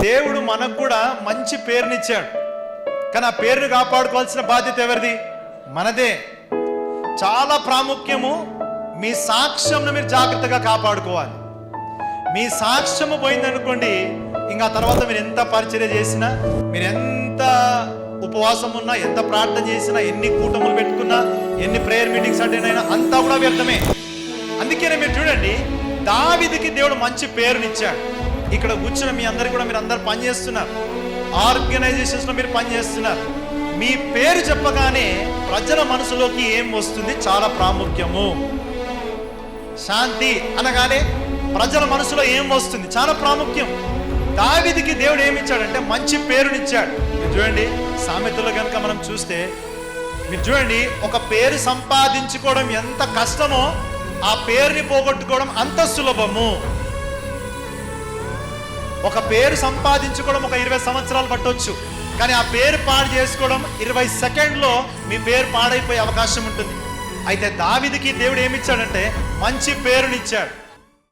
దేవుడు మనకు కూడా మంచి పేరునిచ్చాడు, కానీ ఆ పేరుని కాపాడుకోవాల్సిన బాధ్యత ఎవరిది? మనదే. చాలా ప్రాముఖ్యము. మీ సాక్ష్యంను మీరు జాగ్రత్తగా కాపాడుకోవాలి. మీ సాక్ష్యము పోయిందనుకోండి, ఇంకా తర్వాత మీరు ఎంత పరిచర్య చేసినా, మీరు ఎంత ఉపవాసం ఉన్నా, ఎంత ప్రార్థన చేసినా, ఎన్ని కూటములు పెట్టుకున్నా, ఎన్ని ప్రేయర్ మీటింగ్స్ అటెండ్ అయినా అంతా కూడా వ్యర్థమే. అందుకనే మీరు చూడండి, దావీదుకి దేవుడు మంచి పేరునిచ్చాడు. ఇక్కడ కూర్చున్న మీ అందరు కూడా, మీరు అందరు పనిచేస్తున్నారు, ఆర్గనైజేషన్స్ లో మీరు పనిచేస్తున్నారు. మీ పేరు చెప్పగానే ప్రజల మనసులోకి ఏం వస్తుంది? చాలా ప్రాముఖ్యము. శాంతి అనగానే ప్రజల మనసులో ఏం వస్తుంది? చాలా ప్రాముఖ్యం. దావీదుకి దేవుడు ఏమిచ్చాడంటే మంచి పేరునిచ్చాడు. మీరు చూడండి, సామెతలో కనుక మనం చూస్తే, మీరు చూడండి, ఒక పేరు సంపాదించుకోవడం ఎంత కష్టమో ఆ పేరుని పోగొట్టుకోవడం అంత సులభము. ఒక పేరు సంపాదించుకోవడం ఒక 20 సంవత్సరాలు పట్టొచ్చు, కానీ ఆ పేరు పాడు చేసుకోవడం 20 సెకండ్లో మీ పేరు పాడైపోయే అవకాశం ఉంటుంది. అయితే దావీదుకి దేవుడు ఏమిచ్చాడంటే మంచి పేరునిచ్చాడు.